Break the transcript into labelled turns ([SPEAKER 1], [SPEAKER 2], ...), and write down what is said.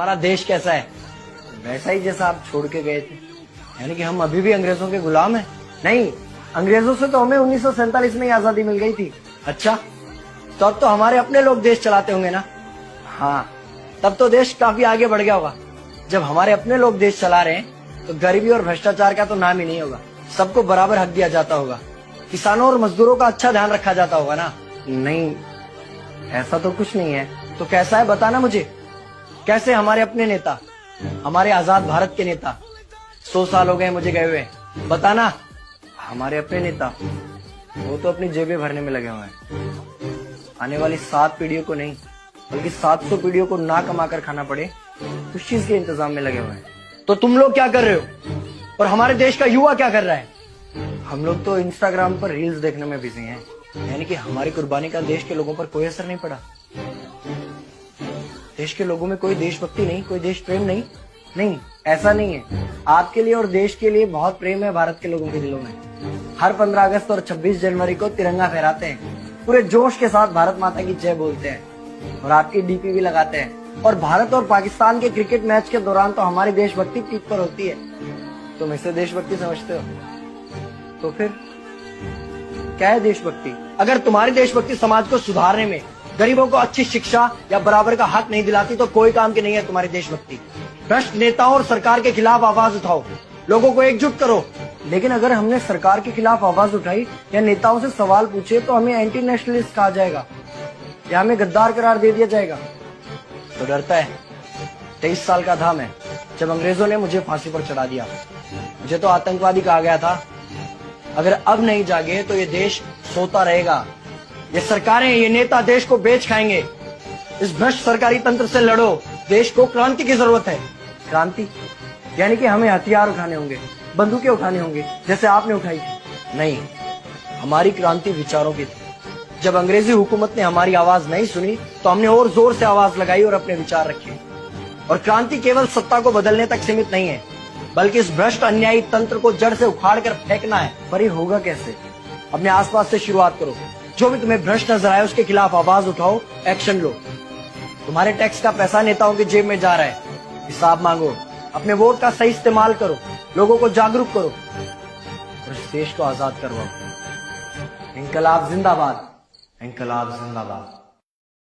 [SPEAKER 1] हमारा देश कैसा है? वैसा ही जैसा आप छोड़ के गए थे। यानी कि हम अभी भी अंग्रेजों के गुलाम हैं? नहीं, अंग्रेजों से तो हमें 1947 में ही आजादी मिल गई थी। अच्छा, तो अब तो हमारे अपने लोग देश चलाते होंगे ना? हाँ, तब तो देश काफी आगे बढ़ गया होगा। जब हमारे अपने लोग देश चला रहे हैं तो गरीबी और भ्रष्टाचार का तो नाम ही नहीं होगा। सबको बराबर हक दिया जाता होगा, किसानों और मजदूरों का अच्छा ध्यान रखा जाता होगा ना? नहीं, ऐसा तो कुछ नहीं है। तो कैसा है बताना मुझे। कैसे हमारे अपने नेता, हमारे आजाद भारत के नेता, 100 साल हो गए मुझे गए हुए, बताना। हमारे अपने नेता वो तो अपनी जेबें भरने में लगे हुए हैं। आने वाली 7 पीढ़ियों को नहीं बल्कि 700 पीढ़ियों को ना कमा कर खाना पड़े उस चीज के इंतजाम में लगे हुए हैं। तो तुम लोग क्या कर रहे हो और हमारे देश का युवा क्या कर रहा है? हम लोग तो इंस्टाग्राम पर रील्स देखने में बिजी हैं। यानी कि हमारी कुर्बानी का देश के लोगों पर कोई असर नहीं पड़ा। देश के लोगों में कोई देशभक्ति नहीं, कोई देश प्रेम नहीं। नहीं, ऐसा नहीं है। आपके लिए और देश के लिए बहुत प्रेम है भारत के लोगों के दिलों में। हर 15 अगस्त और 26 जनवरी को तिरंगा फहराते हैं, पूरे जोश के साथ भारत माता की जय बोलते हैं और आपकी डीपी भी लगाते हैं। और भारत और पाकिस्तान के क्रिकेट मैच के दौरान तो हमारी देशभक्ति पीक पर होती है। तुम इसे देशभक्ति समझते हो? तो फिर क्या है देशभक्ति? अगर तुम्हारी देशभक्ति समाज को सुधारने में, गरीबों को अच्छी शिक्षा या बराबर का हक नहीं दिलाती तो कोई काम की नहीं है तुम्हारी देशभक्ति। भ्रष्ट नेताओं और सरकार के खिलाफ आवाज उठाओ, लोगों को एकजुट करो। लेकिन अगर हमने सरकार के खिलाफ आवाज उठाई या नेताओं से सवाल पूछे तो हमें एंटी नेशनलिस्ट कहा जाएगा या हमें गद्दार करार दे दिया जाएगा। तो डरता है। 23 साल का था मैं जब अंग्रेजों ने मुझे फांसी पर चढ़ा दिया। मुझे तो आतंकवादी कहा गया था। अगर अब नहीं जागे तो ये देश सोता रहेगा। ये सरकारें, ये नेता देश को बेच खाएंगे। इस भ्रष्ट सरकारी तंत्र से लड़ो। देश को क्रांति की जरूरत है। क्रांति यानी कि हमें हथियार उठाने होंगे, बंदूकें उठानी होंगी जैसे आपने उठाई थी। नहीं, हमारी क्रांति विचारों की थी। जब अंग्रेजी हुकूमत ने हमारी आवाज नहीं सुनी तो हमने और जोर से आवाज लगाई और अपने विचार रखे। और क्रांति केवल सत्ता को बदलने तक सीमित नहीं है, बल्कि इस भ्रष्ट अन्यायी तंत्र को जड़ से उखाड़ कर फेंकना है। पर ये होगा कैसे? अपने आसपास से शुरुआत करो। जो भी तुम्हें भ्रष्ट नजर आए उसके खिलाफ आवाज उठाओ, एक्शन लो। तुम्हारे टैक्स का पैसा नेताओं की जेब में जा रहा है, हिसाब मांगो। अपने वोट का सही इस्तेमाल करो, लोगों को जागरूक करो और इस देश को आजाद करवाओ। इंकलाब जिंदाबाद, इंकलाब जिंदाबाद।